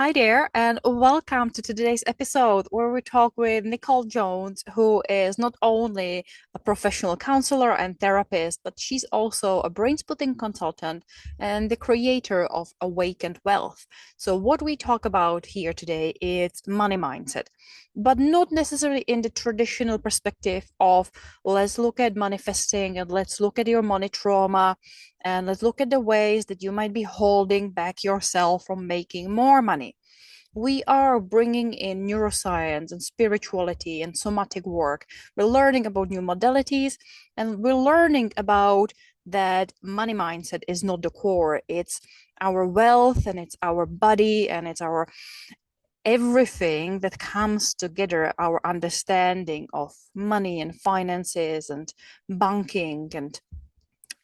Hi there, and welcome to today's episode where we talk with Nichole Jones, who is not only a professional counselor and therapist, but she's also a brainspotting consultant and the creator of Awakened Wealth. So, what we talk about here today is money mindset, but not necessarily in the traditional perspective of let's look at manifesting and let's look at your money trauma and let's look at the ways that you might be holding back yourself from making more money. We are bringing in neuroscience and spirituality and somatic work. We're learning about new modalities and we're learning about that money mindset is not the core. It's our wealth and it's our body and it's our everything that comes together, our understanding of money and finances and banking. And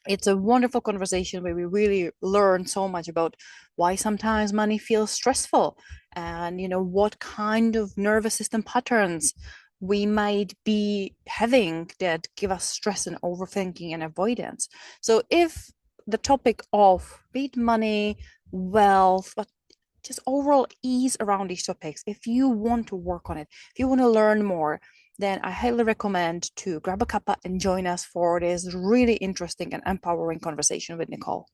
it's a wonderful conversation where we really learn so much about why sometimes money feels stressful and what kind of nervous system patterns we might be having that give us stress and overthinking and avoidance. So if the topic of be it money, wealth, but just overall ease around these topics, if you want to work on it, if you want to learn more, then I highly recommend to grab a cuppa and join us for this really interesting and empowering conversation with Nichole.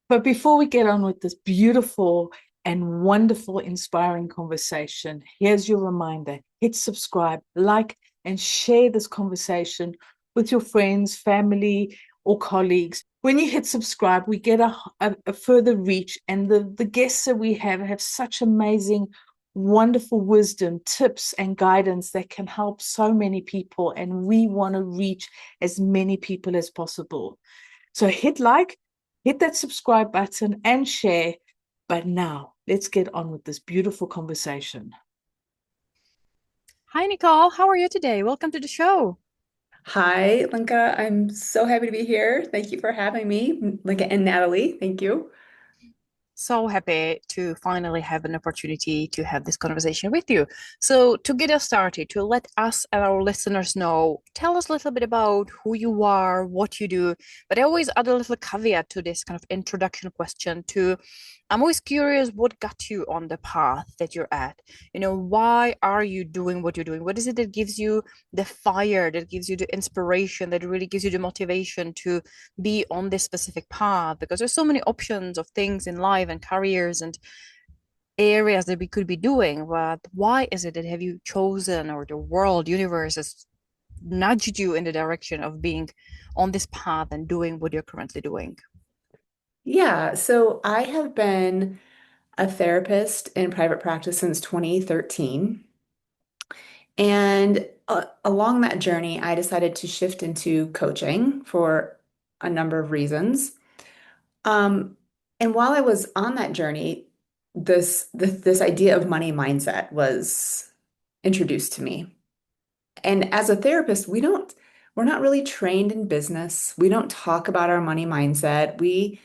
But before we get on with this beautiful and wonderful, inspiring conversation, here's your reminder. Hit subscribe, like, and share this conversation with your friends, family, or colleagues. When you hit subscribe, we get a further reach, and the guests that we have such amazing, wonderful wisdom, tips, and guidance that can help so many people, and we want to reach as many people as possible. So hit like, hit that subscribe button, and share. But now, let's get on with this beautiful conversation. Hi, Nichole. How are you today? Welcome to the show. Hi, Lenka. I'm so happy to be here. Thank you for having me, Lenka and Natalie. Thank you. So happy to finally have an opportunity to have this conversation with you. So, to get us started, to let us and our listeners know, tell us a little bit about who you are, what you do. But I always add a little caveat to this kind of introduction question to I'm always curious what got you on the path that you're at. Why are you doing what you're doing? What is it that gives you the fire, that gives you the inspiration, that really gives you the motivation to be on this specific path? Because there's so many options of things in life and careers and areas that we could be doing. But why is it that have you chosen, or the world, universe has nudged you in the direction of being on this path and doing what you're currently doing? Yeah, so I have been a therapist in private practice since 2013. And along that journey, I decided to shift into coaching for a number of reasons. Um, and while I was on that journey, this idea of money mindset was introduced to me. And as a therapist, we're not really trained in business. We don't talk about our money mindset. We're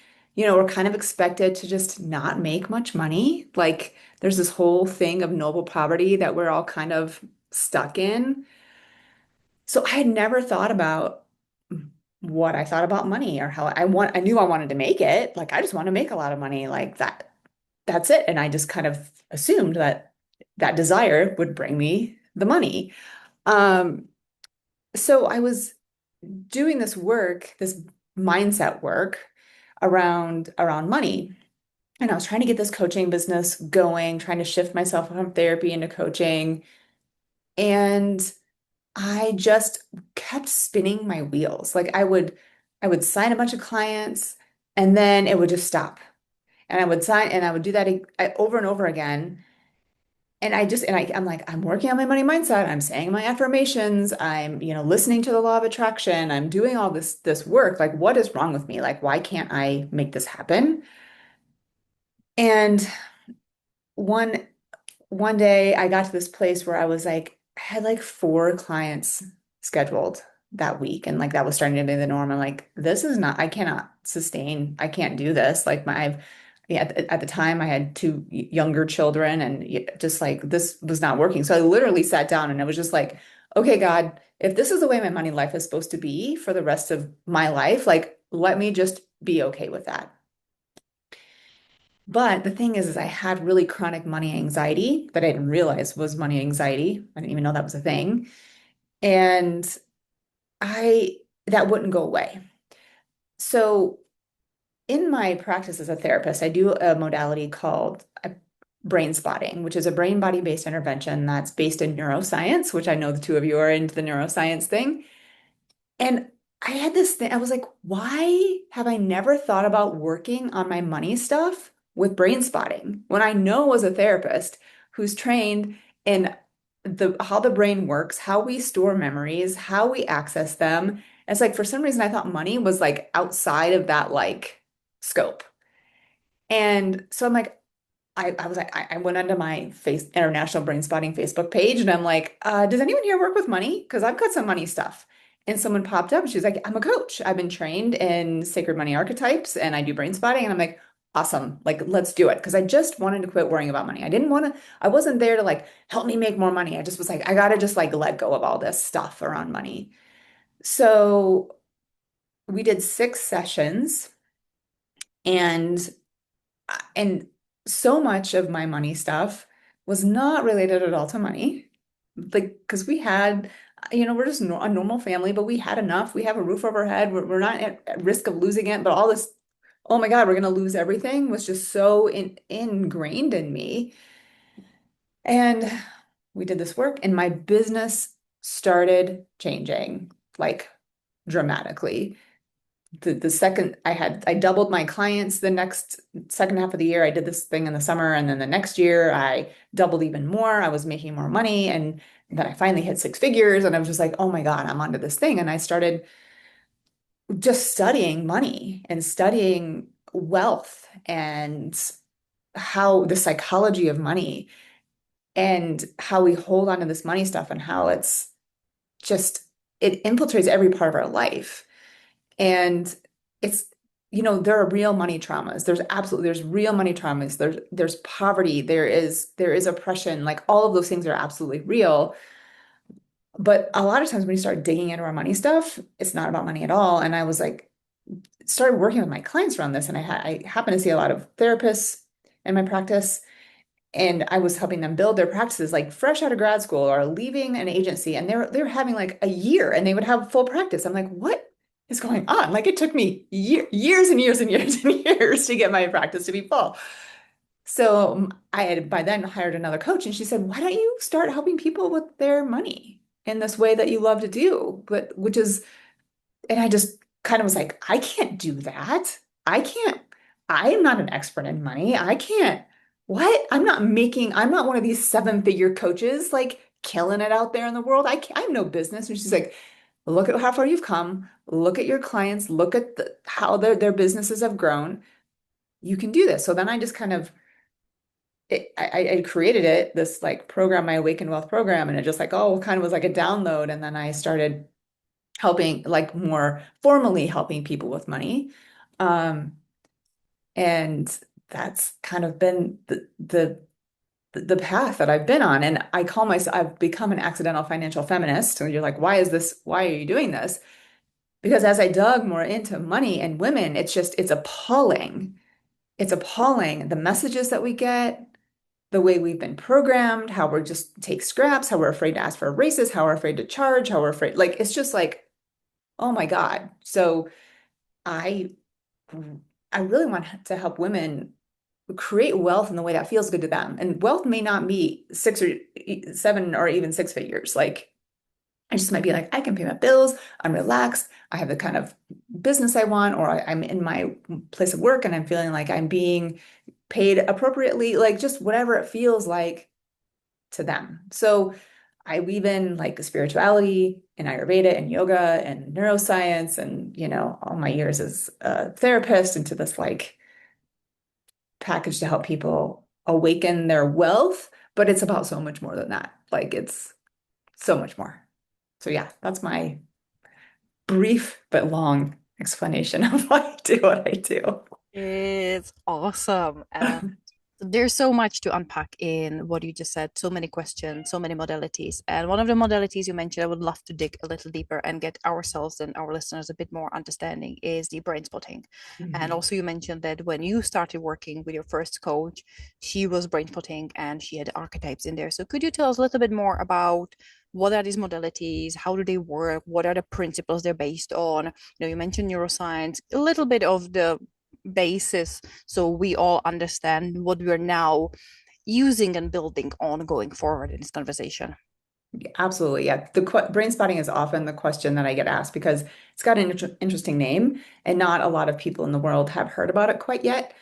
kind of expected to just not make much money. Like there's this whole thing of noble poverty that we're all kind of stuck in. So I had never thought about what I thought about money or how I knew I wanted to make it. Like I just want to make a lot of money like that. That's it. And I just kind of assumed that that desire would bring me the money. Um, so I was doing this work, this mindset work around money. And I was trying to get this coaching business going, trying to shift myself from therapy into coaching. And I just kept spinning my wheels. Like I would sign a bunch of clients and then it would just stop. And I would sign and I would do that over and over again. And I'm like, I'm working on my money mindset. I'm saying my affirmations. I'm, listening to the law of attraction. I'm doing all this work. Like, what is wrong with me? Like, why can't I make this happen? And one one day I got to this place where I was like, I had like four clients scheduled that week. And like that was starting to be the norm. I'm like, this is not, I cannot sustain, I can't do this. Like yeah, at the time I had two younger children and just like this was not working. So I literally sat down and I was just like, okay, God, if this is the way my money life is supposed to be for the rest of my life, like let me just be okay with that. But the thing is I had really chronic money anxiety that I didn't realize was money anxiety. I didn't even know that was a thing. And that wouldn't go away. So in my practice as a therapist, I do a modality called Brainspotting, which is a brain body based intervention that's based in neuroscience, which I know the two of you are into the neuroscience thing. And I had this thing, I was like, why have I never thought about working on my money stuff with brain spotting when I know as a therapist who's trained in the how the brain works, how we store memories, how we access them. It's like for some reason I thought money was like outside of that like scope. And so I'm like, I was like, I went onto my International Brain Spotting Facebook page and I'm like, does anyone here work with money? Because I've got some money stuff. And someone popped up and she was like, I'm a coach. I've been trained in sacred money archetypes and I do brain spotting. And I'm like, awesome. Like, let's do it. Because I just wanted to quit worrying about money. I wasn't there to like help me make more money. I just was like, I gotta just like let go of all this stuff around money. So we did 6 sessions and and so much of my money stuff was not related at all to money. Like, because we had, we're just a normal family, but we had enough. We have a roof over our head. We're not at risk of losing it. But all this, oh my God, we're going to lose everything was just so ingrained in me. And we did this work, and my business started changing like dramatically. The second I doubled my clients the next second half of the year. I did this thing in the summer, and then the next year I doubled even more. I was making more money, and then I finally hit 6 figures, and I was just like, oh my God, I'm onto this thing. And I started just studying money and studying wealth and how the psychology of money and how we hold on to this money stuff and how just it infiltrates every part of our life. And it's, there are real money traumas. There's real money traumas. There's poverty. There is oppression. Like all of those things are absolutely real. But a lot of times when you start digging into our money stuff, it's not about money at all. And I was like, started working with my clients around this. And I happen to see a lot of therapists in my practice. And I was helping them build their practices like fresh out of grad school or leaving an agency. And they're having like a year and they would have full practice. I'm like, what is going on? Like it took me years and years and years and years to get my practice to be full. So I had by then hired another coach and she said, why don't you start helping people with their money in this way that you love to do? And I just kind of was like, I can't do that. I can't, I am not an expert in money. I can't, what? I'm not one of these 7-figure coaches like killing it out there in the world. I have no business. And she's like, look at how far you've come. Look at your clients. Look at how their businesses have grown. You can do this. So then I just kind of, I created this like program, my Awaken Wealth program, and it just like, oh, kind of was like a download. And then I started helping, like more formally helping people with money. Um, and that's kind of been the path that I've been on. And I've become an accidental financial feminist. And you're like, why are you doing this? Because as I dug more into money and women, it's appalling. It's appalling the messages that we get, the way we've been programmed, how we're just take scraps, how we're afraid to ask for raises, how we're afraid to charge, how we're afraid, like, it's just like, oh my God. So I I really want to help women create wealth in the way that feels good to them. And wealth may not be 6 or 7 or even 6 figures. Like I just might be like, I can pay my bills, I'm relaxed, I have the kind of business I want, or I'm in my place of work and I'm feeling like I'm being paid appropriately, like just whatever it feels like to them. So I weave in like spirituality and Ayurveda and yoga and neuroscience and, all my years as a therapist into this like package to help people awaken their wealth. But it's about so much more than that. Like it's so much more. So yeah, that's my brief but long explanation of why I do what I do. It's awesome. There's so much to unpack in what you just said. So many questions, so many modalities. And one of the modalities you mentioned, I would love to dig a little deeper and get ourselves and our listeners a bit more understanding is the brain spotting. And Mhm. also, you mentioned that when you started working with your first coach, she was brain spotting and she had archetypes in there. So, could you tell us a little bit more about what are these modalities? How do they work? What are the principles they're based on? You mentioned neuroscience, a little bit of the basis so we all understand what we're now using and building on going forward in this conversation. Absolutely. Yeah. Brain spotting is often the question that I get asked because it's got an interesting name and not a lot of people in the world have heard about it quite yet.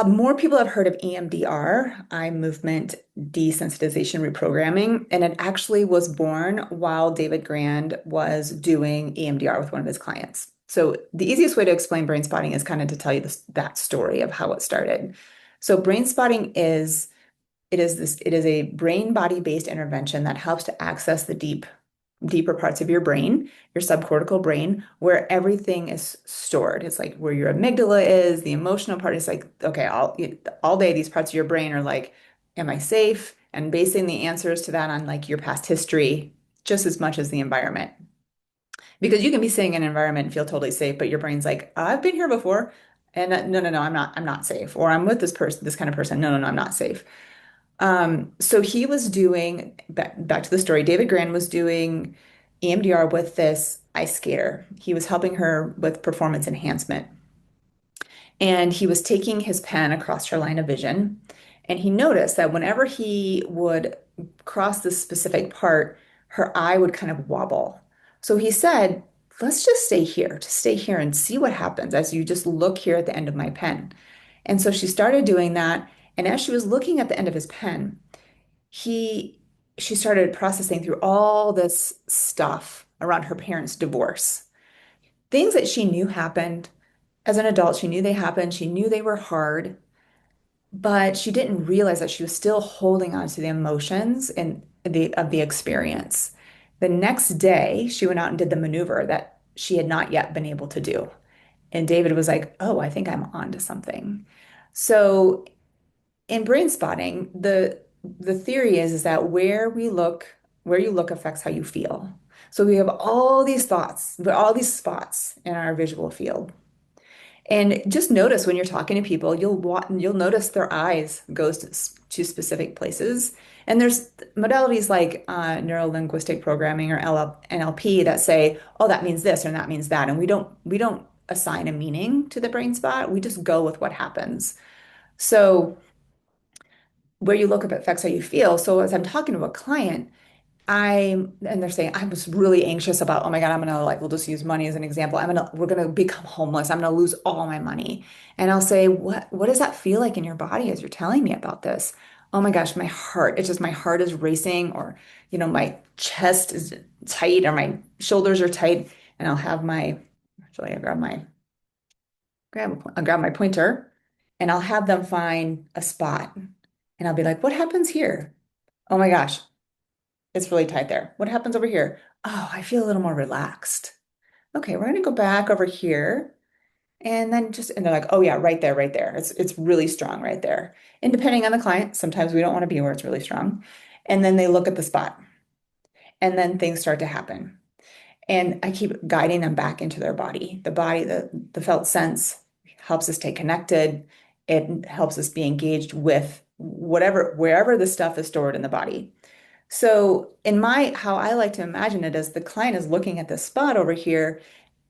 More people have heard of EMDR, eye movement desensitization reprogramming, and it actually was born while David Grand was doing EMDR with one of his clients. So the easiest way to explain brain spotting is kind of to tell you that story of how it started. So brain spotting is it is a brain body based intervention that helps to access the deeper parts of your brain, your subcortical brain, where everything is stored. It's like where your amygdala is, the emotional part is like, okay, all day these parts of your brain are like, am I safe? And basing the answers to that on like your past history just as much as the environment. Because you can be sitting in an environment and feel totally safe, but your brain's like, I've been here before. And no, no, no, I'm not safe. Or I'm with this person, this kind of person. No, no, no, I'm not safe. So he was doing back to the story. David Grand was doing EMDR with this ice skater. He was helping her with performance enhancement. And he was taking his pen across her line of vision. And he noticed that whenever he would cross this specific part, her eye would kind of wobble. So he said, let's just stay here and see what happens as you just look here at the end of my pen. And so she started doing that. And as she was looking at the end of his pen, he she started processing through all this stuff around her parents' divorce. Things that she knew happened as an adult, she knew they happened, she knew they were hard, but she didn't realize that she was still holding on to the emotions and the experience. The next day, she went out and did the maneuver that she had not yet been able to do. And David was like, "Oh, I think I'm onto something." So in brain spotting, the theory is that where you look affects how you feel. So we have all these thoughts, all these spots in our visual field. And just notice when you're talking to people, you'll notice their eyes goes to specific places. And there's modalities like neuro-linguistic programming or NLP that say, oh, that means this or that means that. And we don't assign a meaning to the brain spot. We just go with what happens. So where you look up affects how you feel. So as I'm talking to a client, and they're saying, I was really anxious about, oh my God, I'm gonna like, we'll just use money as an example. We're gonna become homeless. I'm gonna lose all my money. And I'll say, what does that feel like in your body as you're telling me about this? Oh my gosh, my heart is racing, or, my chest is tight, or my shoulders are tight. And actually, I'll grab my pointer and I'll have them find a spot. And I'll be like, what happens here? Oh my gosh, it's really tight there. What happens over here? Oh, I feel a little more relaxed. Okay, we're gonna go back over here. And they're like, oh yeah, right there, right there. It's really strong right there. And depending on the client, sometimes we don't want to be where it's really strong. And then they look at the spot and then things start to happen. And I keep guiding them back into their body. The felt sense helps us stay connected. It helps us be engaged with wherever the stuff is stored in the body. So how I like to imagine it is the client is looking at this spot over here.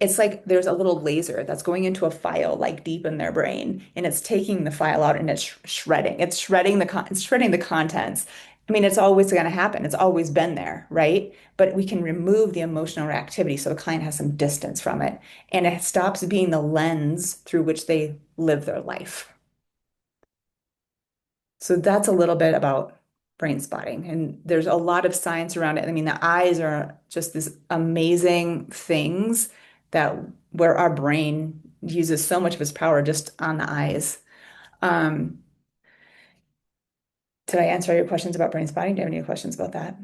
It's like there's a little laser that's going into a file like deep in their brain, and it's taking the file out and it's shredding. It's shredding the contents. I mean, it's always going to happen. It's always been there, right? But we can remove the emotional reactivity so the client has some distance from it, and it stops being the lens through which they live their life. So that's a little bit about brain spotting. And there's a lot of science around it. I mean, the eyes are just these amazing things that where our brain uses so much of its power just on the eyes. Um, did I answer your questions about brain spotting? Do you have any questions about that?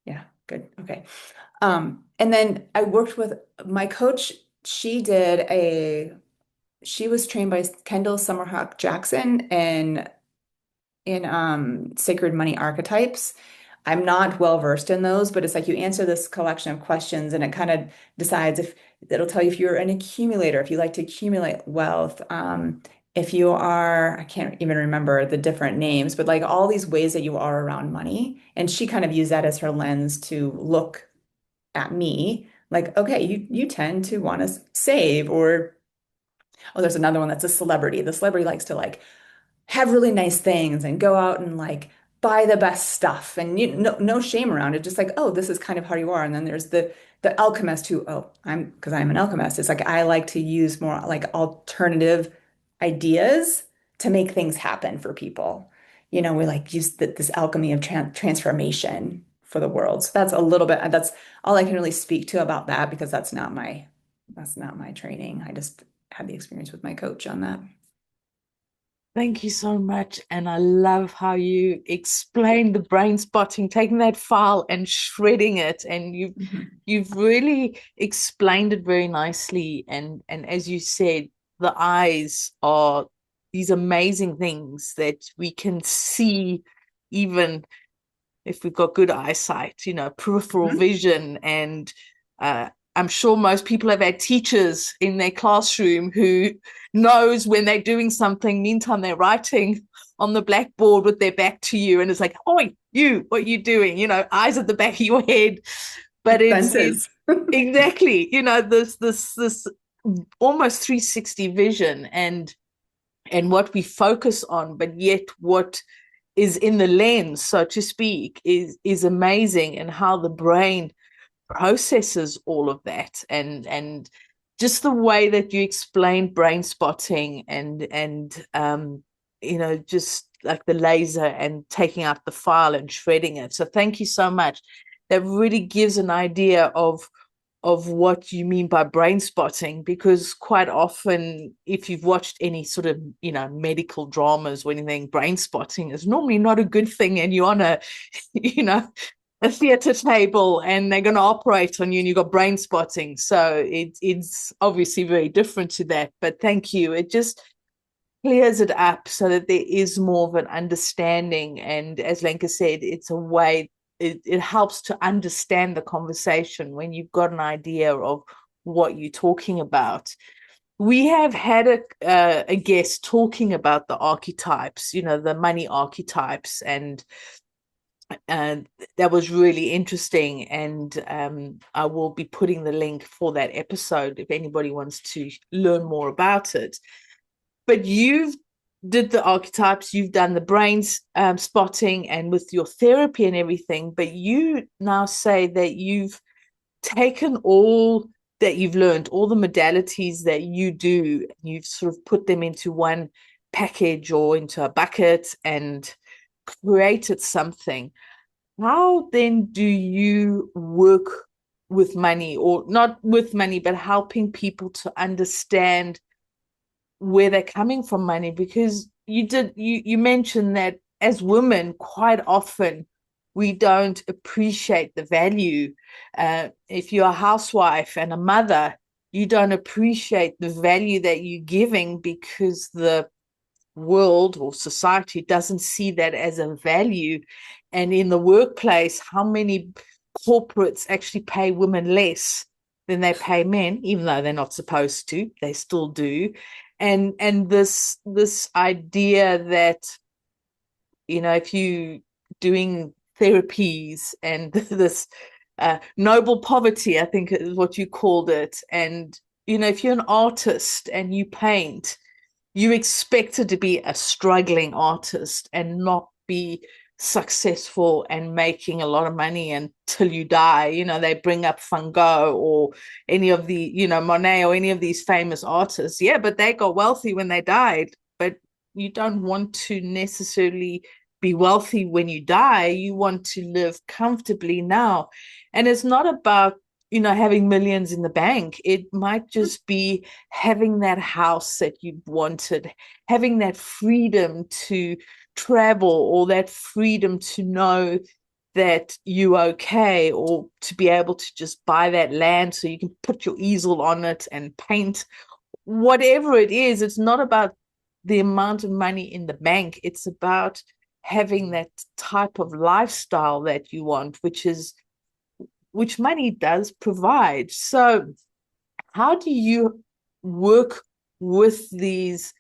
Yeah, good. Okay. And then I worked with my coach. She did she was trained by Kendall Summerhawk Jackson in Sacred Money Archetypes. I'm not well versed in those, but it's like you answer this collection of questions and it kind of decides if it'll tell you if you're an accumulator, if you like to accumulate wealth, if you are, I can't even remember the different names, but like all these ways that you are around money. And she kind of used that as her lens to look at me like, okay, you tend to want to save, or oh, there's another one that's a celebrity. The celebrity likes to like have really nice things and go out and like buy the best stuff, and no shame around it, just like, oh, this is kind of how you are. And then there's the alchemist who, oh, because I'm an alchemist, it's like I like to use more like alternative ideas to make things happen for people. We like use this alchemy of transformation for the world. So that's a little bit, that's all I can really speak to about that, because that's not my training. I just had the experience with my coach on that. Thank you so much. And I love how you explained the brain spotting, taking that file and shredding it. And you've really explained it very nicely. And as you said, the eyes are these amazing things that we can see even if we've got good eyesight, peripheral Mhm. vision. And I'm sure most people have had teachers in their classroom who knows when they're doing something, meantime they're writing on the blackboard with their back to you, and it's like, oh, what are you doing? Eyes at the back of your head. But it's Fences. exactly, this almost 360 vision, and what we focus on, but yet what is in the lens, so to speak, is amazing, and how the brain processes all of that, and just the way that you explain brain spotting, and just like the laser and taking out the file and shredding it. So thank you so much. That really gives an idea of what you mean by brain spotting, because quite often, if you've watched any sort of medical dramas or anything, brain spotting is normally not a good thing, and you're on a you know a theater table and they're going to operate on you and you've got brain spotting. So it's obviously very different to that, but thank you. It just clears it up so that there is more of an understanding. And as Lenka said, it's a way, it helps to understand the conversation when you've got an idea of what you're talking about. We have had a guest talking about the archetypes, the money archetypes, and that was really interesting. And I will be putting the link for that episode if anybody wants to learn more about it. But you've did the archetypes, you've done the brains spotting, and with your therapy and everything. But you now say that you've taken all that you've learned, all the modalities that you do, you've sort of put them into one package or into a bucket and created something. How then do you work with money, or not with money, but helping people to understand where they're coming from money? Because you mentioned that as women, quite often we don't appreciate the value. If you're a housewife and a mother, you don't appreciate the value that you're giving, because the world or society doesn't see that as a value. And in the workplace, how many corporates actually pay women less than they pay men, even though they're not supposed to, they still do. And this idea that, if you doing therapies and this noble poverty, I think is what you called it. And, if you're an artist and you paint, you expected to be a struggling artist and not be successful and making a lot of money until you die. They bring up Van Gogh or any of the, Monet or any of these famous artists. Yeah, but they got wealthy when they died. But you don't want to necessarily be wealthy when you die. You want to live comfortably now. And it's not about having millions in the bank. It might just be having that house that you wanted, having that freedom to travel, or that freedom to know that you're okay, or to be able to just buy that land so you can put your easel on it and paint whatever it is, it's not about the amount of money in the bank. It's about having that type of lifestyle that you want, which money does provide. So how do you work with these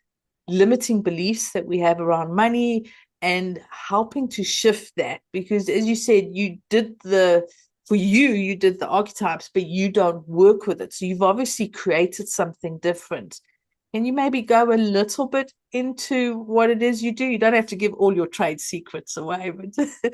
limiting beliefs that we have around money and helping to shift that? Because as you said, you did the archetypes, but you don't work with it. So you've obviously created something different. Can you maybe go a little bit into what it is you do? You don't have to give all your trade secrets away, but I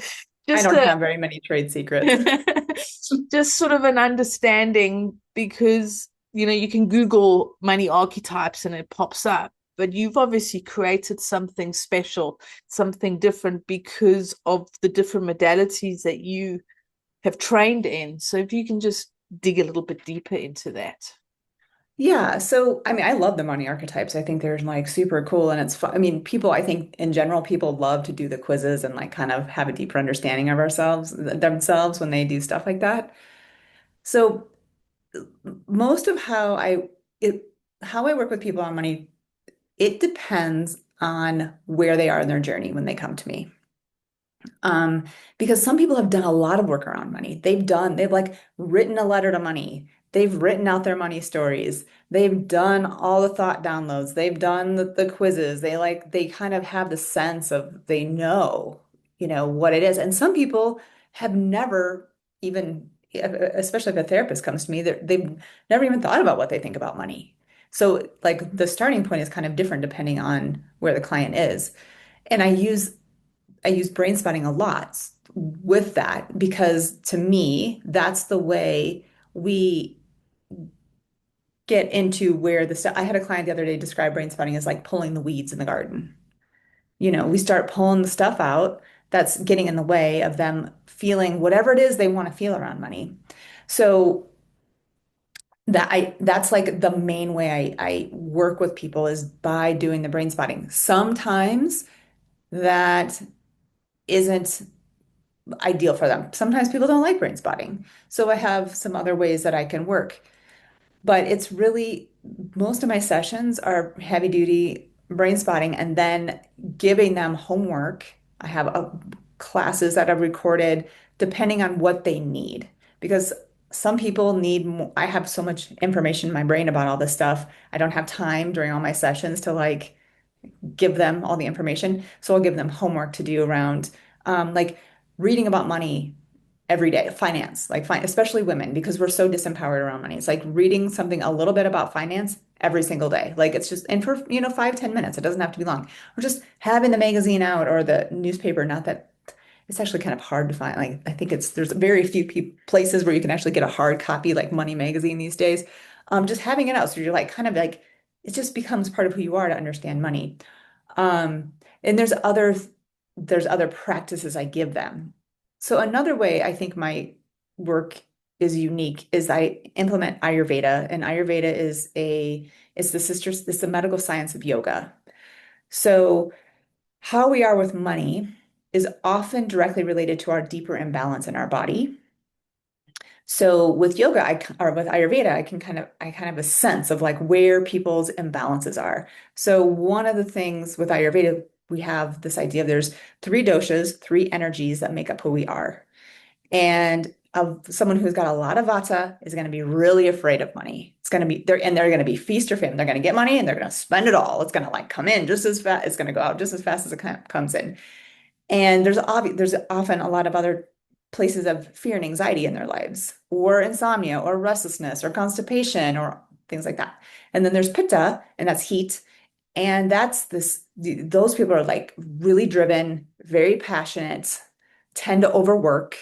just don't have very many trade secrets. just sort of an understanding, because you can Google money archetypes and it pops up, but you've obviously created something special, something different because of the different modalities that you have trained in. So if you can just dig a little bit deeper into that. Yeah, so I mean, I love the money archetypes. I think they're like super cool and it's fun. I mean, people, I think in general, people love to do the quizzes and like kind of have a deeper understanding of themselves when they do stuff like that. So most of it, how I work with people on money, it depends on where they are in their journey when they come to me. Um, because some people have done a lot of work around money. They've like written a letter to money. They've written out their money stories. They've done all the thought downloads. They've done the quizzes. They kind of have the sense of they know, what it is. And some people have never even, especially if a therapist comes to me, they've never even thought about what they think about money. So like the starting point is kind of different depending on where the client is. And I use brain spotting a lot with that because to me, that's the way we get into where the stuff. I had a client the other day describe brain spotting as like pulling the weeds in the garden. We start pulling the stuff out that's getting in the way of them feeling whatever it is they want to feel around money. So that's like the main way I work with people is by doing the brain spotting. Sometimes that isn't ideal for them. Sometimes people don't like brain spotting. So I have some other ways that I can work. But it's really most of my sessions are heavy duty brain spotting and then giving them homework. I have classes that I've recorded depending on what they need because some people need more. I have so much information in my brain about all this stuff. I don't have time during all my sessions to like give them all the information. So I'll give them homework to do around like reading about money every day, finance, like especially women, because we're so disempowered around money. It's like reading something a little bit about finance every single day. Like it's just, and for, 5, 10 minutes, it doesn't have to be long. Or just having the magazine out or the newspaper, not that it's actually kind of hard to find. Like I think there's very few places where you can actually get a hard copy like Money Magazine these days. Just having it out. So you're like kind of like, it just becomes part of who you are to understand money. And there's other practices I give them. So another way I think my work is unique is I implement Ayurveda, and Ayurveda it's the medical science of yoga. So how we are with money is often directly related to our deeper imbalance in our body. So with yoga, or with Ayurveda, I kind of have a sense of like where people's imbalances are. So one of the things with Ayurveda, we have this idea of there's three doshas, three energies that make up who we are. And someone who's got a lot of vata is going to be really afraid of money. It's going to be there, and they're going to be feast or famine. They're going to get money and they're going to spend it all. It's going to like come in just as fast. It's going to go out just as fast as it comes in. And there's often a lot of other places of fear and anxiety in their lives, or insomnia, or restlessness, or constipation, or things like that. And then there's pitta, and that's heat. And those people are like really driven, very passionate, tend to overwork.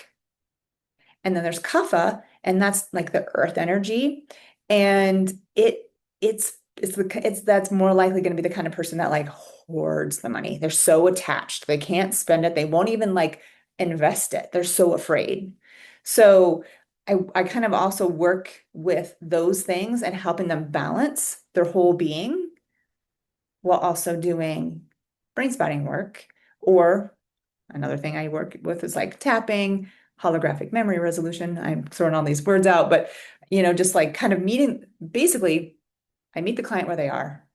And then there's kapha, and that's like the earth energy. And that's more likely going to be the kind of person that like hoards the money. They're so attached. They can't spend it. They won't even like invest it. They're so afraid. So I kind of also work with those things and helping them balance their whole being while also doing brain spotting work. Or another thing I work with is like tapping, holographic memory resolution. I'm throwing all these words out, but just like kind of meeting, basically I meet the client where they are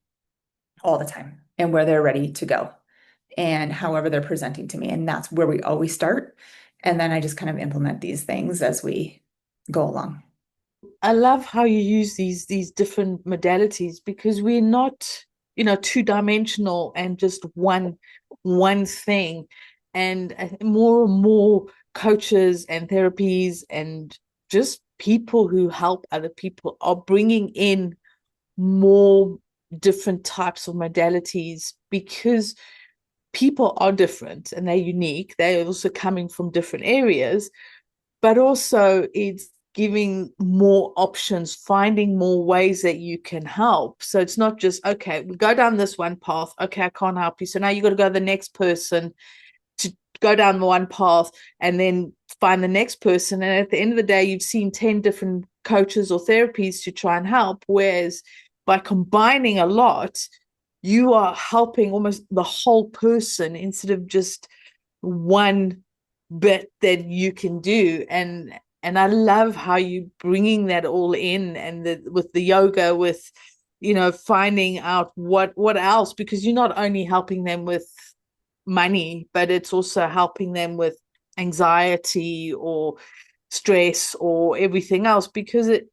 all the time and where they're ready to go and however they're presenting to me. And that's where we always start. And then I just kind of implement these things as we go along. I love how you use these different modalities, because we're not, two-dimensional and just one thing. And more and more coaches and therapies and just people who help other people are bringing in more different types of modalities, because people are different and they're unique. They're also coming from different areas, but also it's giving more options, finding more ways that you can help. So it's not just, okay, we go down this one path. Okay, I can't help you. So now you got to go to the next person to go down the one path and then find the next person. And at the end of the day, you've seen 10 different coaches or therapies to try and help. Whereas by combining a lot, you are helping almost the whole person instead of just one bit that you can do. And I love how you bringing that all in, and with the yoga, with finding out what else, because you're not only helping them with money, but it's also helping them with anxiety or stress or everything else, because it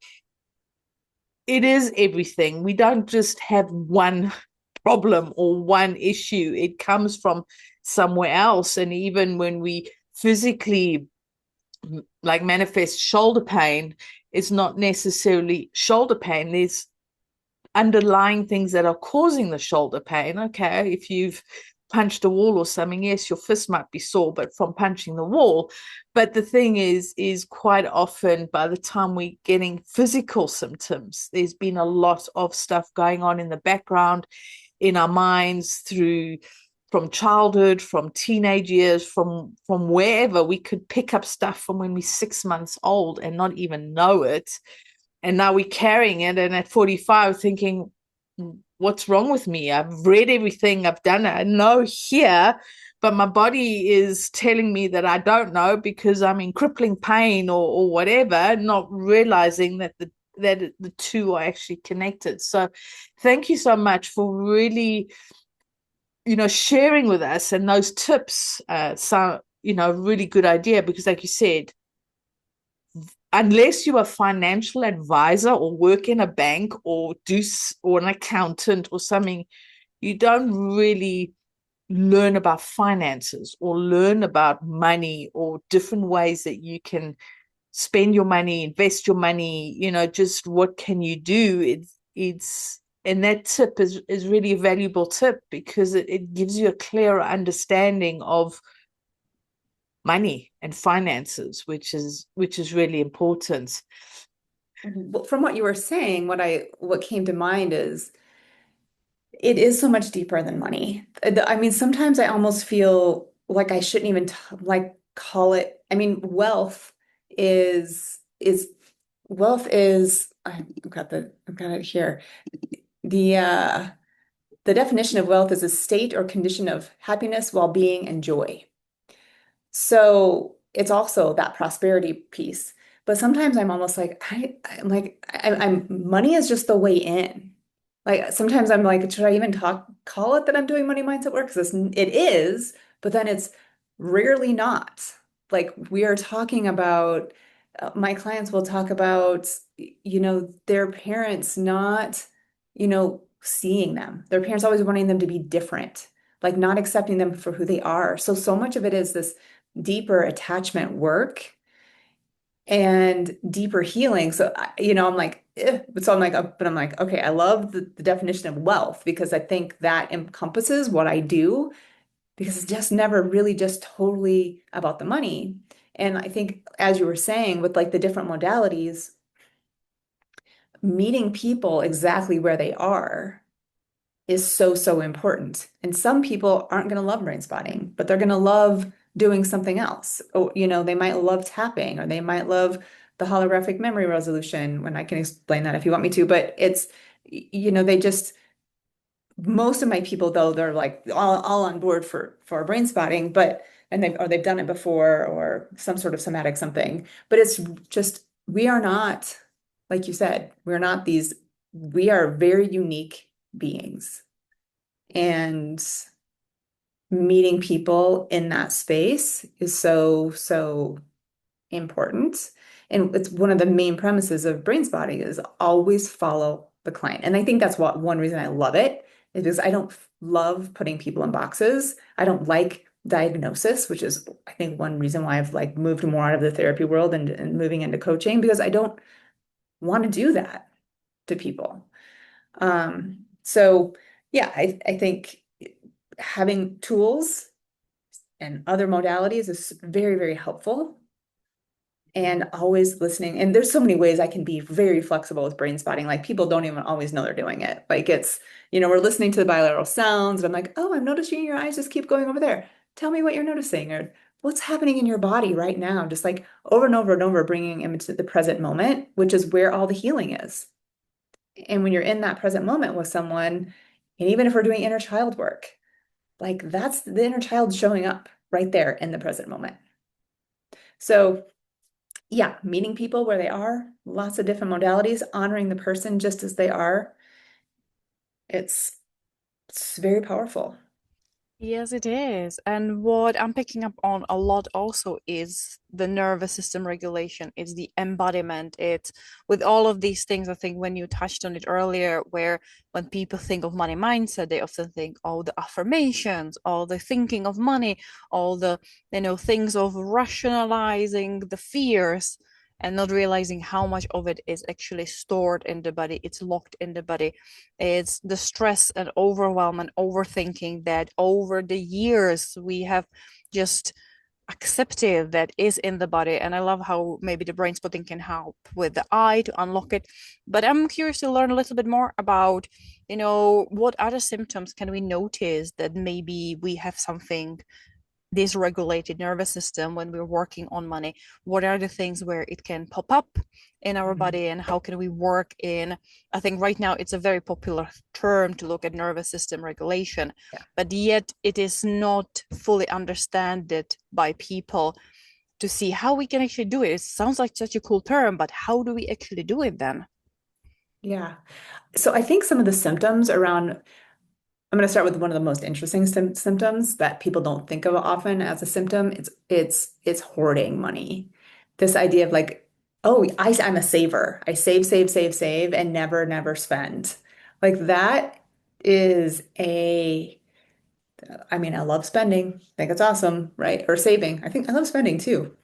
is everything. We don't just have one problem or one issue. It comes from somewhere else. And even when we physically like manifest shoulder pain, it's not necessarily shoulder pain. There's underlying things that are causing the shoulder pain. Okay, if you've punched a wall or something, yes, your fist might be sore, but from punching the wall. But the thing is quite often by the time we're getting physical symptoms, there's been a lot of stuff going on in the background in our minds from childhood, from teenage years, from wherever. We could pick up stuff from when we're 6 months old and not even know it. And now we're carrying it. And at 45 thinking, what's wrong with me? I've read everything, I've done it, I know here, but my body is telling me that I don't know because I'm in crippling pain or whatever, not realizing that the two are actually connected. So thank you so much for really sharing with us. And those tips sound really good idea, because like you said, unless you're a financial advisor or work in a bank or an accountant or something, you don't really learn about finances or learn about money or different ways that you can spend your money, invest your money, just what can you do. It's and that tip is really a valuable tip, because it gives you a clearer understanding of money and finances, which is really important. From what you were saying, what came to mind is it is so much deeper than money. I mean, sometimes I almost feel like I shouldn't even call it. I mean, wealth is I've got it here. The the definition of wealth is a state or condition of happiness, well-being, and joy. So it's also that prosperity piece. But sometimes I'm almost like I'm money is just the way in. Like sometimes I'm like, should I even call it that I'm doing money mindset work? Because it is, but then it's rarely not. Like we are talking about, my clients will talk about, their parents not, seeing them. Their parents always wanting them to be different, like not accepting them for who they are. So much of it is this deeper attachment work and deeper healing. So, I'm like, so I'm like, but I'm like, okay, I love the definition of wealth, because I think that encompasses what I do, because it's just never really just totally about the money. And I think, as you were saying, with like the different modalities, meeting people exactly where they are is so important. And some people aren't going to love brain spotting, but they're going to love doing something else. Or, they might love tapping, or they might love the holographic memory resolution, when I can explain that if you want me to. But it's, they just, most of my people though, they're like all on board for brain spotting, and they've done it before, or some sort of somatic something. But it's just, we are not, like you said, we're not these we are very unique beings. And meeting people in that space is so, so important. And it's one of the main premises of Brainspotting is always follow the client. And I think that's one reason I love it is because I don't love putting people in boxes. I don't like diagnosis, which is I think one reason why I've like moved more out of the therapy world and moving into coaching because I don't want to do that to people. So yeah, I think having tools and other modalities is very, very helpful and always listening. And there's so many ways I can be very flexible with brain spotting. Like people don't even always know they're doing it. Like it's, we're listening to the bilateral sounds and I'm like, oh, I'm noticing your eyes just keep going over there. Tell me what you're noticing or what's happening in your body right now. Just like over and over and over, bringing them into the present moment, which is where all the healing is. And when you're in that present moment with someone, and even if we're doing inner child work, like that's the inner child showing up right there in the present moment. So yeah, meeting people where they are, lots of different modalities, honoring the person just as they are. It's very powerful. Yes, it is. And what I'm picking up on a lot also is the nervous system regulation. It's the embodiment. It's with all of these things, I think when you touched on it earlier, where when people think of money mindset, they often think, oh, the affirmations, all the thinking of money, all the, things of rationalizing the fears and not realizing how much of it is actually stored in the body. It's locked in the body. It's the stress and overwhelm and overthinking that over the years we have just accepted that is in the body. And I love how maybe the brain spotting can help with the eye to unlock it. But I'm curious to learn a little bit more about, what other symptoms can we notice that maybe we have something dysregulated nervous system when we're working on money. What are the things where it can pop up in our body and how can we work in, I think right now it's a very popular term to look at nervous system regulation, Yeah. but yet it is not fully understood by people to see how we can actually do it. It sounds like such a cool term, but how do we actually do it then? Yeah. So I think some of the symptoms around, I'm going to start with one of the most interesting symptoms that people don't think of often as a symptom. It's hoarding money. This idea of like, oh, I'm a saver. I save, save, save, save, and never, never spend. Like that is I mean, I love spending. I think it's awesome, right? Or saving. I think I love spending too.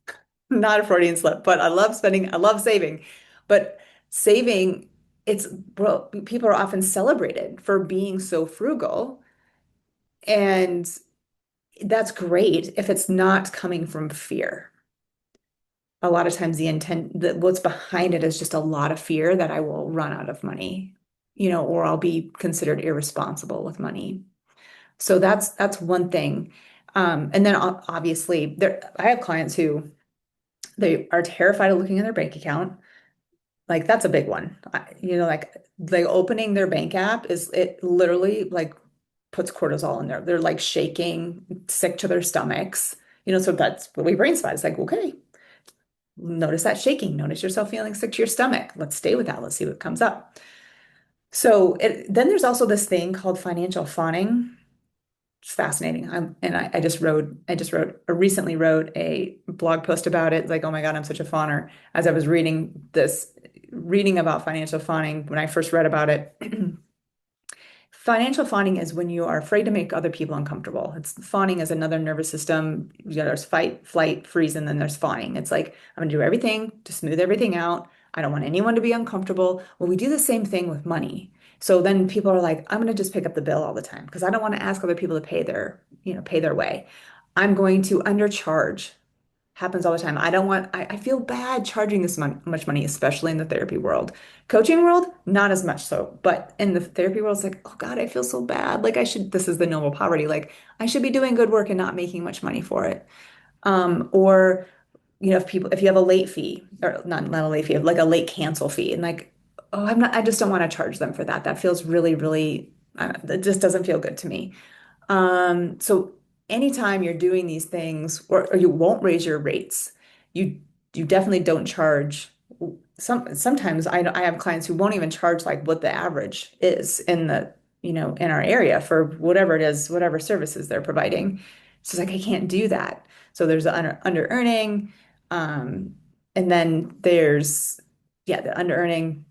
Not a Freudian slip, but I love spending. I love saving. But saving, well, people are often celebrated for being so frugal. And that's great if it's not coming from fear. A lot of times the intent, what's behind it is just a lot of fear that I will run out of money, or I'll be considered irresponsible with money. So that's one thing. And then obviously I have clients who they are terrified of looking in their bank account. Like that's a big one. Like opening their bank app it literally like puts cortisol in there. They're like shaking, sick to their stomachs. So that's what we brain spot. It's like, okay, notice that shaking. Notice yourself feeling sick to your stomach. Let's stay with that. Let's see what comes up. So then there's also this thing called financial fawning. It's fascinating. And I recently wrote a blog post about it. It's like, oh my God, I'm such a fawner. As I was reading about financial fawning, when I first read about it, financial fawning is when you are afraid to make other people uncomfortable. Fawning is another nervous system. There's fight, flight, freeze, and then there's fawning. It's like, I'm gonna do everything to smooth everything out. I don't want anyone to be uncomfortable. Well, we do the same thing with money. So then people are like, I'm gonna just pick up the bill all the time because I don't want to ask other people to pay their way. I'm going to undercharge. Happens all the time. I feel bad charging this much money, especially in the therapy world. Coaching world, not as much so, but in the therapy world, it's like, oh God, I feel so bad. Like this is the noble poverty. Like I should be doing good work and not making much money for it. Or, if you have a late fee or not a late fee, like a late cancel fee and like, oh, I just don't want to charge them for that. That feels really, really, it just doesn't feel good to me. So anytime you're doing these things, or you won't raise your rates, you you definitely don't charge. sometimes I have clients who won't even charge like what the average is in the, in our area for whatever it is, whatever services they're providing. So it's like, I can't do that. So there's the under earning. Um, and then there's, yeah, the under earning,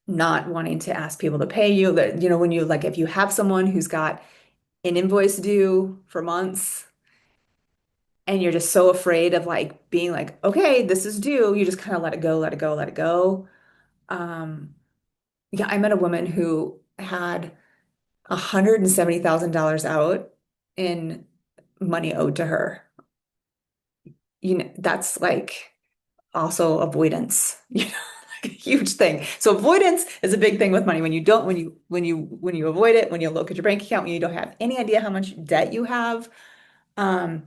not wanting to ask people to pay you that, when you like, if you have someone who's got an invoice due for months and you're just so afraid of like being like, okay, this is due, you just kind of let it go, let it go, let it go. Um, yeah, I met a woman who had $170,000 out in money owed to her. That's like also avoidance, like a huge thing. So avoidance is a big thing with money. When you don't, when you avoid it, when you look at your bank account, when you don't have any idea how much debt you have, um,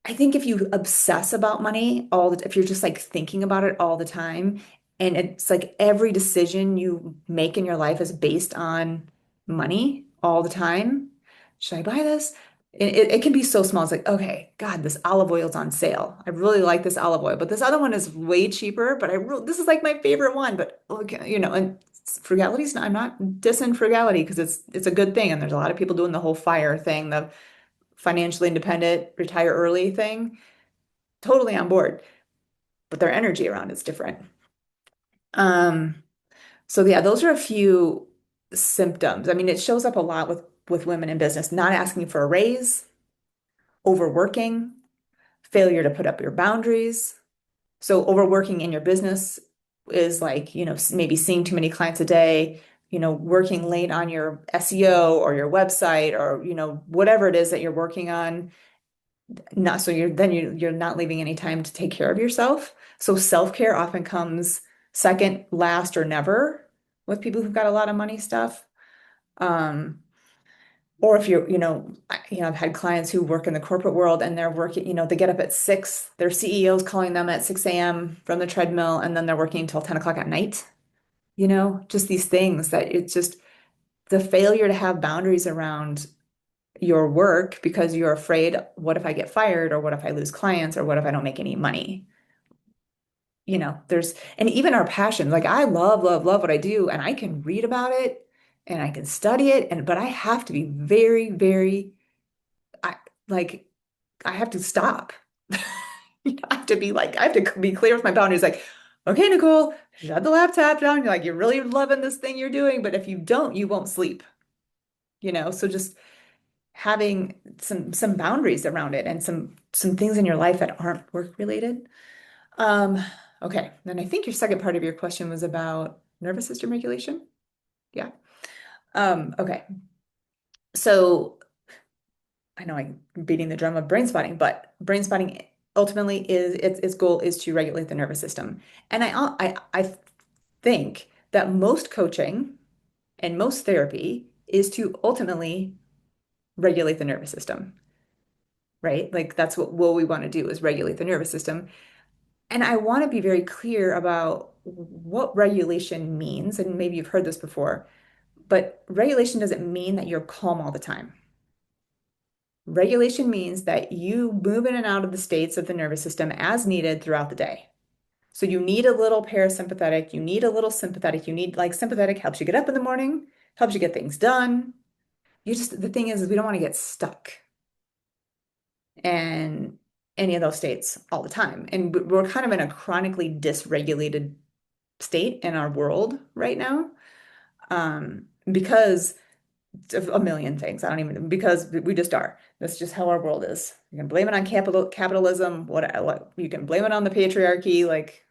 I think if you obsess about money if you're just like thinking about it all the time, and it's like every decision you make in your life is based on money all the time. Should I buy this? It can be so small. It's like, okay, God, this olive oil's on sale. I really like this olive oil, but this other one is way cheaper, but this is like my favorite one. But okay, and frugality's not, I'm not dissing frugality because it's a good thing. And there's a lot of people doing the whole FIRE thing, the financially independent, retire early thing, totally on board, but their energy around is different. Um, so yeah, those are a few symptoms. I mean, it shows up a lot with women in business, not asking for a raise, overworking, failure to put up your boundaries. So overworking in your business is like, maybe seeing too many clients a day, working late on your SEO or your website or, whatever it is that you're working on. Not so you're not leaving any time to take care of yourself. So self-care often comes second, last, or never with people who've got a lot of money stuff. Um, or if I've had clients who work in the corporate world and they're working, they get up at 6, their CEO's calling them at 6 a.m. from the treadmill, and then they're working until 10 o'clock at night. Just these things that it's just the failure to have boundaries around your work because you're afraid, what if I get fired, or what if I lose clients, or what if I don't make any money? And even our passion, like I love, love, love what I do, and I can read about it and I can study it, but I have to be very, very, I like, I have to stop. I have to be clear with my boundaries. Like, okay, Nichole, shut the laptop down. You're really loving this thing you're doing, but if you don't, you won't sleep, So just having some boundaries around it and some things in your life that aren't work related. Um, okay. Then I think your second part of your question was about nervous system regulation. Yeah. Okay. So I know I'm beating the drum of brain spotting, but brain spotting ultimately is its goal is to regulate the nervous system. And I think that most coaching and most therapy is to ultimately regulate the nervous system, right? Like that's what we want to do is regulate the nervous system. And I want to be very clear about what regulation means. And maybe you've heard this before, but regulation doesn't mean that you're calm all the time. Regulation means that you move in and out of the states of the nervous system as needed throughout the day. So you need a little parasympathetic, you need a little sympathetic, you need like sympathetic helps you get up in the morning, helps you get things done. The thing is we don't want to get stuck in any of those states all the time. And we're kind of in a chronically dysregulated state in our world right now, because of a million things. I don't even, because we just are. That's just how our world is. You can blame it on capitalism, what you can blame it on the patriarchy, like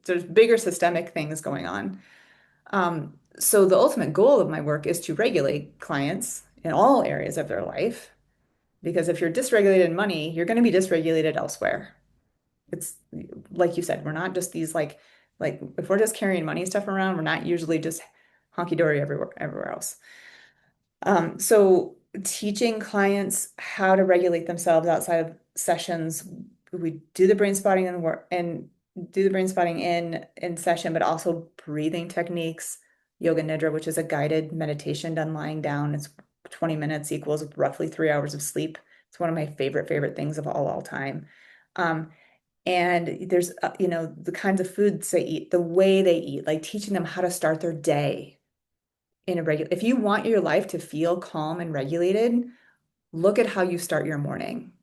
there's bigger systemic things going on. So the ultimate goal of my work is to regulate clients in all areas of their life, because if you're dysregulated in money, you're going to be dysregulated elsewhere. It's like you said, we're not just these like if we're just carrying money stuff around, we're not usually just honky-dory everywhere else. So teaching clients how to regulate themselves outside of sessions, we do the brain spotting and work and do the brain spotting in session, but also breathing techniques, yoga nidra, which is a guided meditation done lying down. It's 20 minutes equals roughly 3 hours of sleep. It's one of my favorite things of all time. And there's, the kinds of foods they eat, the way they eat, like teaching them how to start their day in a regular. If you want your life to feel calm and regulated, look at how you start your morning.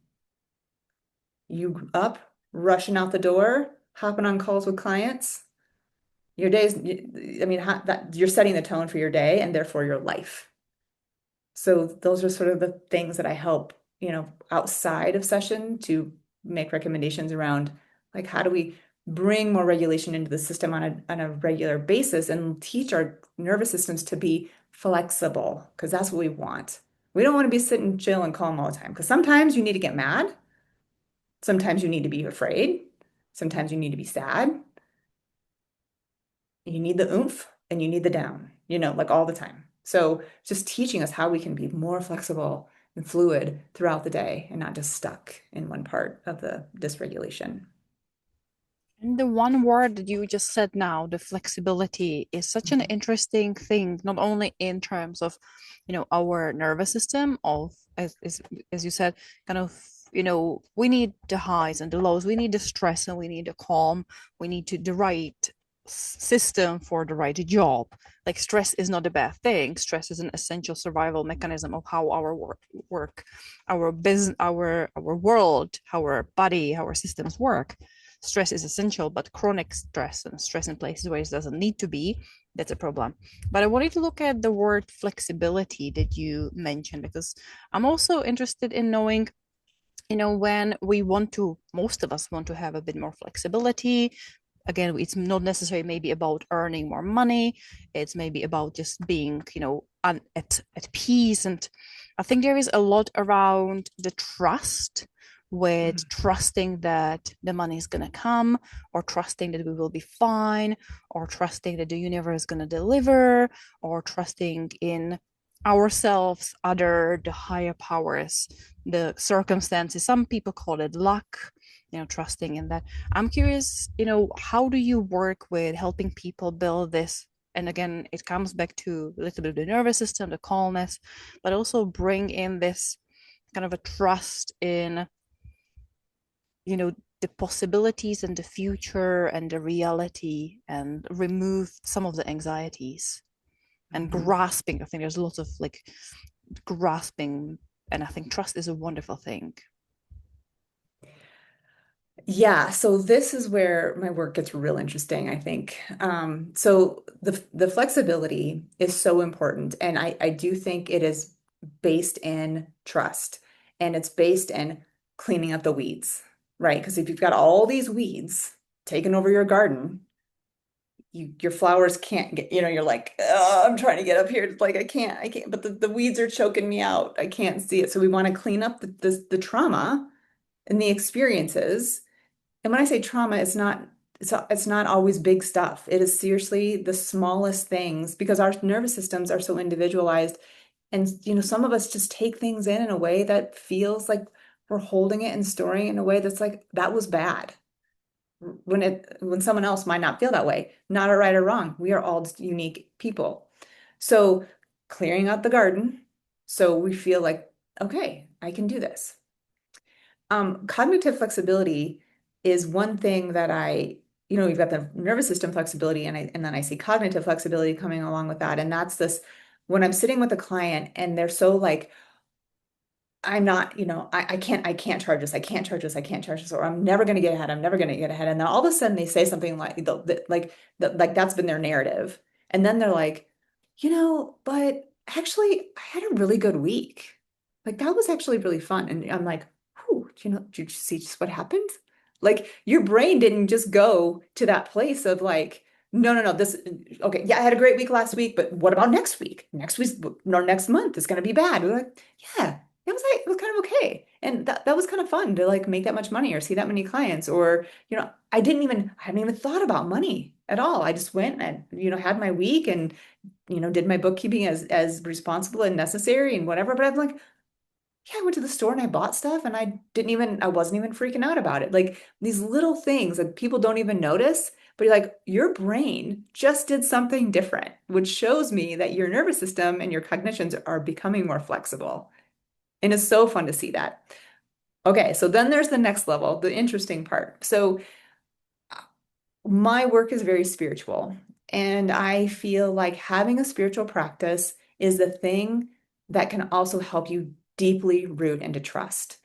You up, rushing out the door, hopping on calls with clients. Your day's, I mean, that you're setting the tone for your day and therefore your life. So those are sort of the things that I help, outside of session to make recommendations around, like, how do we bring more regulation into the system on a regular basis and teach our nervous systems to be flexible, because that's what we want. We don't want to be sitting chill and calm all the time, because sometimes you need to get mad. Sometimes you need to be afraid. Sometimes you need to be sad. You need the oomph and you need the down, like all the time. So just teaching us how we can be more flexible and fluid throughout the day and not just stuck in one part of the dysregulation. And the one word that you just said now, the flexibility, is such an interesting thing, not only in terms of, our nervous system of, as you said, kind of, we need the highs and the lows, we need the stress and we need the calm, we need the right system for the right job. Like stress is not a bad thing. Stress is an essential survival mechanism of how our work, our business, our world, our body, our systems work. Stress is essential, but chronic stress and stress in places where it doesn't need to be, that's a problem. But I wanted to look at the word flexibility that you mentioned, because I'm also interested in knowing, when we want to, most of us want to have a bit more flexibility. Again, it's not necessarily maybe about earning more money. It's maybe about just being, at peace. And I think there is a lot around the trust, with trusting that the money is going to come, or trusting that we will be fine, or trusting that the universe is going to deliver, or trusting in ourselves, the higher powers, the circumstances. Some people call it luck, trusting in that. I'm curious, how do you work with helping people build this? And again, it comes back to a little bit of the nervous system, the calmness, but also bring in this kind of a trust in, the possibilities and the future and the reality, and remove some of the anxieties and grasping. I think there's lots of like grasping, and I think trust is a wonderful thing. Yeah, so this is where my work gets real interesting, I think. So the flexibility is so important, and I do think it is based in trust, and it's based in cleaning up the weeds, right? Because if you've got all these weeds taking over your garden, your flowers can't get, you're like, oh, I'm trying to get up here. It's like, I can't, but the weeds are choking me out. I can't see it. So we want to clean up the trauma and the experiences. And when I say trauma, it's not always big stuff. It is seriously the smallest things, because our nervous systems are so individualized. And, some of us just take things in a way that feels like we're holding it and storing it in a way that's like, that was bad. When someone else might not feel that way, not a right or wrong. We are all just unique people. So clearing out the garden, so we feel like, okay, I can do this. Cognitive flexibility is one thing that we've got the nervous system flexibility, and then I see cognitive flexibility coming along with that. And that's this, when I'm sitting with a client and they're so like, I'm not, I can't charge this, I can't charge this, I can't charge this, or I'm never going to get ahead, I'm never going to get ahead. And then all of a sudden they say something like, like that's been their narrative. And then they're like, but actually I had a really good week. Like that was actually really fun. And I'm like, whew, did you see just what happened? Like your brain didn't just go to that place of like, no, this, okay, yeah, I had a great week last week, but what about next week? Next week, or next month is going to be bad. We're like, yeah, it was kind of okay. And that was kind of fun to like make that much money or see that many clients, or, I hadn't even thought about money at all. I just went and, had my week and, did my bookkeeping as responsible and necessary and whatever. But I'm like, yeah, I went to the store and I bought stuff and I wasn't even freaking out about it. Like these little things that people don't even notice, but you're like, your brain just did something different, which shows me that your nervous system and your cognitions are becoming more flexible. And it's so fun to see that. Okay, so then there's the next level, the interesting part. So my work is very spiritual, and I feel like having a spiritual practice is the thing that can also help you deeply root into trust.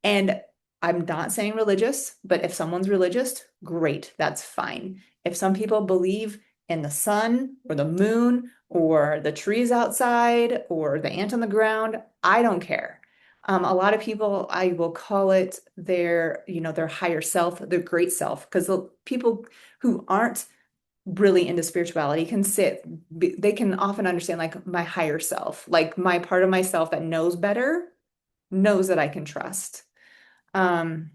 And I'm not saying religious, but if someone's religious, great, that's fine. If some people believe in the sun or the moon or the trees outside or the ant on the ground, I don't care. A lot of people, I will call it their higher self, their great self, because the people who aren't really into spirituality they can often understand like my higher self, like my part of myself that knows better, knows that I can trust. Um,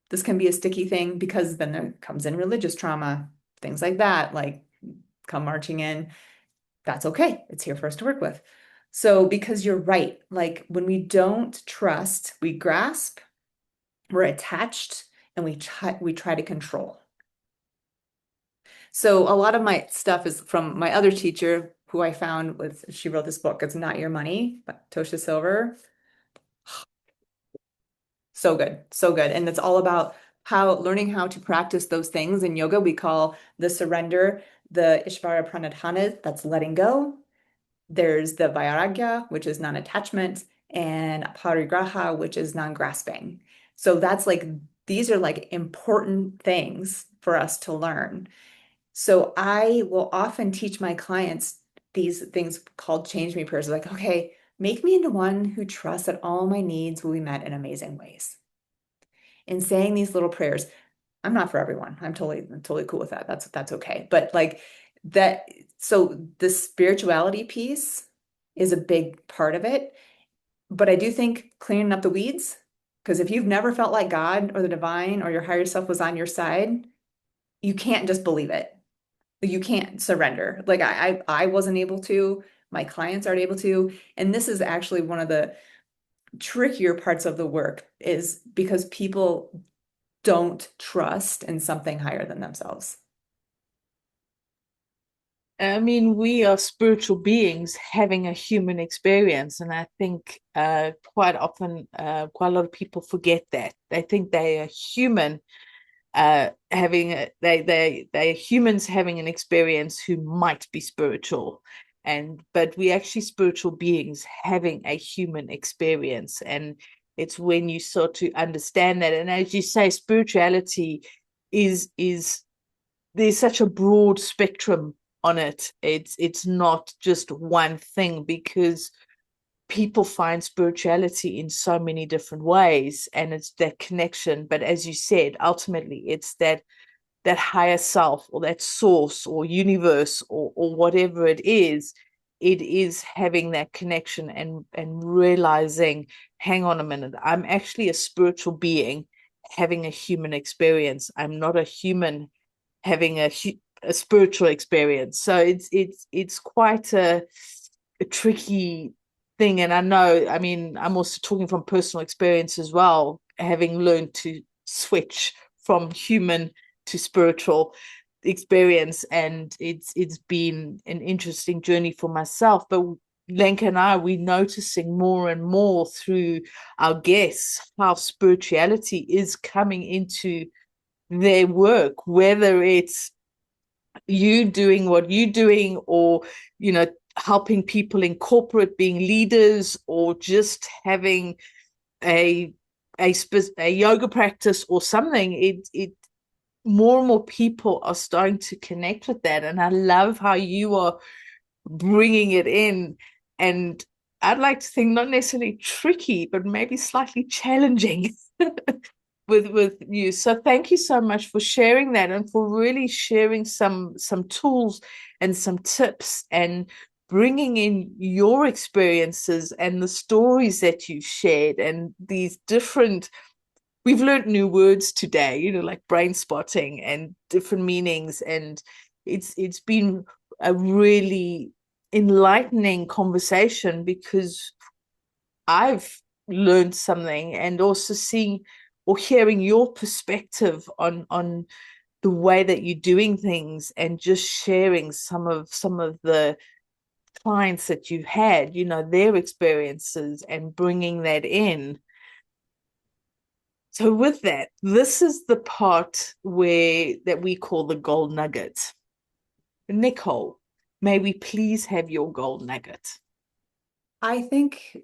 this can be a sticky thing because then there comes in religious trauma, things like that, like come marching in. That's okay. It's here for us to work with. So, because you're right, like when we don't trust, we grasp, we're attached, and we try to control. So, a lot of my stuff is from my other teacher who I found she wrote this book. It's Not Your Money by Tosha Silver. So good, so good. And it's all about learning how to practice those things in yoga. We call the surrender, the Ishvara Pranadhana, that's letting go. There's the Vairagya, which is non-attachment, and Parigraha, which is non-grasping. So these are like important things for us to learn. So I will often teach my clients these things called change me prayers. Like, okay, make me into one who trusts that all my needs will be met in amazing ways. In saying these little prayers, I'm not for everyone. I'm totally cool with that. That's okay. But like that, so the spirituality piece is a big part of it. But I do think cleaning up the weeds, because if you've never felt like God or the divine or your higher self was on your side, you can't just believe it. You can't surrender. Like I wasn't able to, my clients aren't able to. And this is actually one of the trickier parts of the work, is because people don't trust in something higher than themselves. I mean, we are spiritual beings having a human experience, and I think quite often, quite a lot of people forget that. They think they are human, they're humans having an experience who might be spiritual, but we actually spiritual beings having a human experience, and it's when you start to understand that. And as you say, spirituality is there's such a broad spectrum on it. It's not just one thing, because people find spirituality in so many different ways, and it's that connection. But as you said, ultimately it's that higher self or that source or universe or whatever it is having that connection and realizing, hang on a minute, I'm actually a spiritual being having a human experience. I'm not a human having a spiritual experience. So it's quite a tricky thing. And I know, I mean, I'm also talking from personal experience as well, having learned to switch from human to spiritual experience, and it's been an interesting journey for myself. But Lenka and I, we're noticing more and more through our guests how spirituality is coming into their work, whether it's you doing what you're doing, or helping people in corporate being leaders, or just having a a yoga practice or something. It more and more people are starting to connect with that, and I love how you are bringing it in. And I'd like to think not necessarily tricky, but maybe slightly challenging with you. So thank you so much for sharing that, and for really sharing some tools and some tips, and bringing in your experiences and the stories that you shared, and these different, we've learned new words today, like brain spotting and different meanings. And it's been a really enlightening conversation, because I've learned something, and also seeing or hearing your perspective on the way that you're doing things, and just sharing some of the clients that you've had, their experiences, and bringing that in. So with that, this is the part that we call the gold nugget. Nichole, may we please have your gold nugget? I think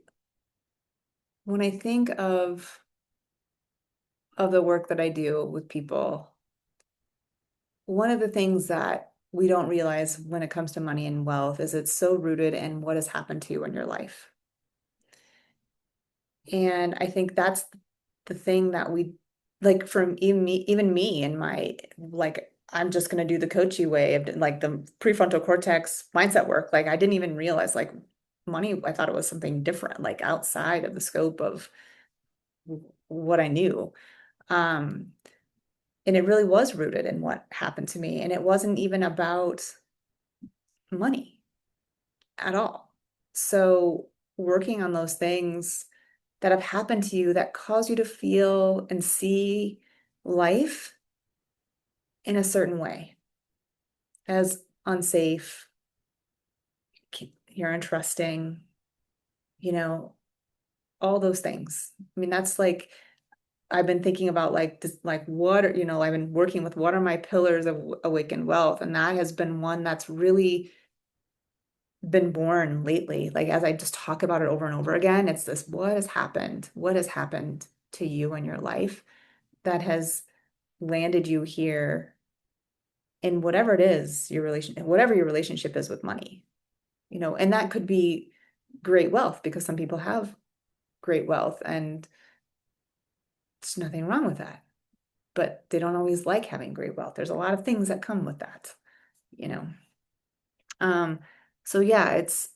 when I think of the work that I do with people, one of the things that we don't realize when it comes to money and wealth is it's so rooted in what has happened to you in your life. And I think that's the thing that we like from even me and my like I'm just going to do the coachy way of like the prefrontal cortex mindset work. Like I didn't even realize like money, I thought it was something different, like outside of the scope of what I knew. Um, and it really was rooted in what happened to me. And it wasn't even about money at all. So working on those things that have happened to you that cause you to feel and see life in a certain way as unsafe, you're untrusting, you know, all those things. I mean, that's like I've been thinking about like this, like what are, I've been working with what are my pillars of awakened wealth, and that has been one that's really been born lately. Like as I just talk about it over and over again, it's this: what has happened? What has happened to you in your life that has landed you here in whatever it is, whatever your relationship is with money, and that could be great wealth because some people have great wealth and there's nothing wrong with that, but they don't always like having great wealth. There's a lot of things that come with that, you know. Um, so yeah, it's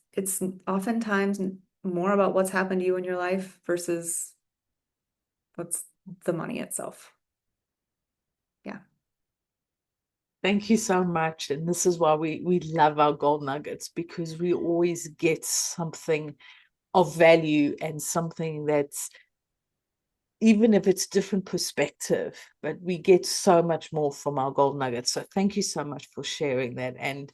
oftentimes more about what's happened to you in your life versus what's the money itself. Yeah. Thank you so much. And this is why we love our gold nuggets, because we always get something of value and something that's, even if it's different perspective, but we get so much more from our gold nuggets. So thank you so much for sharing that. And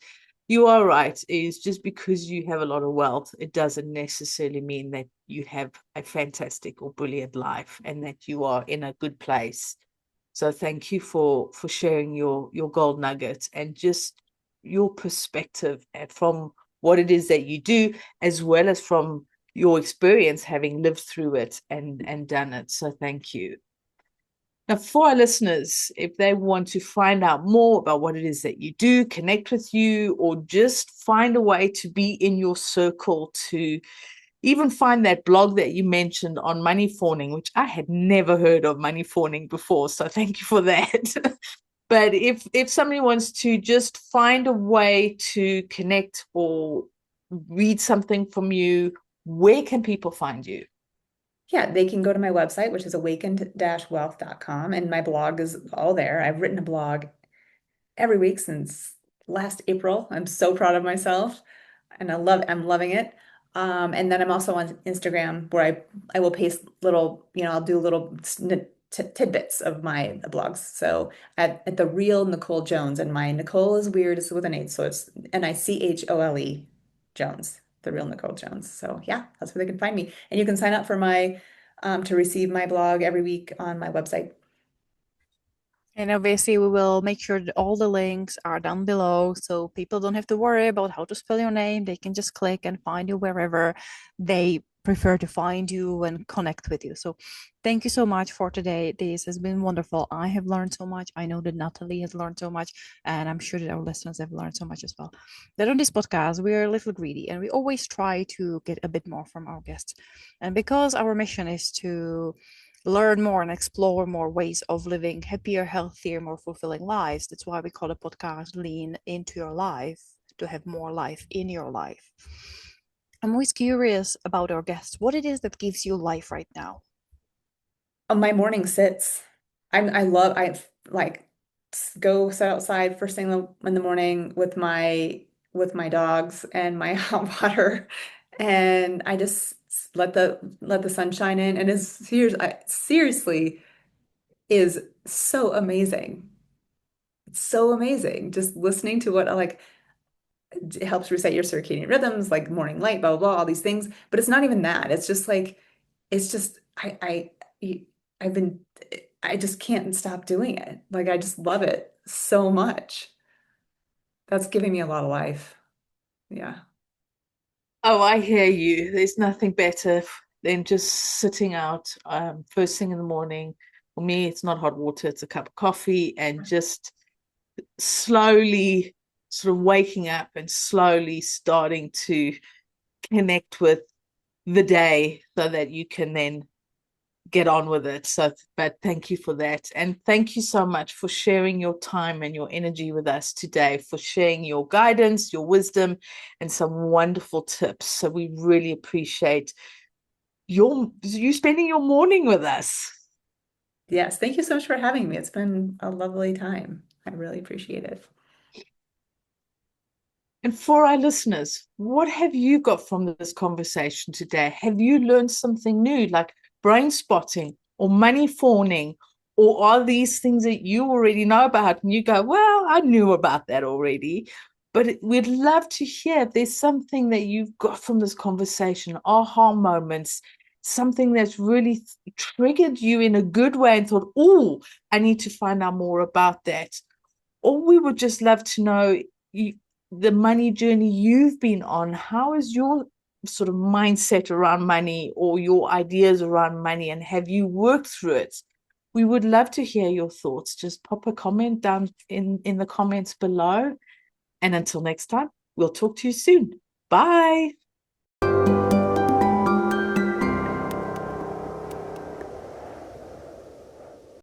you are right, is just because you have a lot of wealth, it doesn't necessarily mean that you have a fantastic or brilliant life and that you are in a good place. So thank you for sharing your gold nuggets and just your perspective from what it is that you do, as well as from your experience having lived through it and done it. So thank you. Now, for our listeners, if they want to find out more about what it is that you do, connect with you, or just find a way to be in your circle, to even find that blog that you mentioned on money fawning, which I had never heard of money fawning before. So thank you for that. But if somebody wants to just find a way to connect or read something from you, where can people find you? Yeah, they can go to my website, which is awakened-wealth.com, and my blog is all there. I've written a blog every week since last April. I'm so proud of myself and I'm loving it. And then I'm also on Instagram where I will paste little, I'll do little tidbits of my blogs. So at the real Nichole Jones, and my Nichole is weird, it's with an H, so it's Nichole Jones, the real Nichole Jones. So yeah, that's where they can find me. And you can sign up for my to receive my blog every week on my website. And obviously, we will make sure that all the links are down below so people don't have to worry about how to spell your name. They can just click and find you wherever they prefer to find you and connect with you. So thank you so much for today. This has been wonderful. I have learned so much. I know that Natalie has learned so much, and I'm sure that our listeners have learned so much as well. That on this podcast, we are a little greedy and we always try to get a bit more from our guests. And because our mission is to learn more and explore more ways of living happier, healthier, more fulfilling lives. That's why we call the podcast Lean Into Your Life, to have more life in your life. I'm always curious about our guests, what it is that gives you life right now. My morning sits. I like go sit outside first thing in the morning with my dogs and my hot water, and I just let the sun shine in, and seriously is so amazing. It's so amazing just listening to what like it helps reset your circadian rhythms, like morning light, blah blah blah, all these things. But it's not even that. It's just like it's just I I just can't stop doing it. Like, I just love it so much. That's giving me a lot of life. Yeah. Oh, I hear you. There's nothing better than just sitting out first thing in the morning. For me, it's not hot water, it's a cup of coffee, and just slowly sort of waking up and slowly starting to connect with the day so that you can then get on with it. So, but thank you for that. And thank you so much for sharing your time and your energy with us today, for sharing your guidance, your wisdom, and some wonderful tips. So we really appreciate you spending your morning with us. Yes. Thank you so much for having me. It's been a lovely time. I really appreciate it. And for our listeners, what have you got from this conversation today? Have you learned something new, like brain spotting or money fawning, or are these things that you already know about and you go, well, I knew about that already? But we'd love to hear if there's something that you've got from this conversation, aha moments, something that's really triggered you in a good way and thought, oh, I need to find out more about that. Or we would just love to know the money journey you've been on. How is your sort of mindset around money or your ideas around money, and have you worked through it? We would love to hear your thoughts. Just pop a comment down in the comments below. And until next time, we'll talk to you soon. Bye.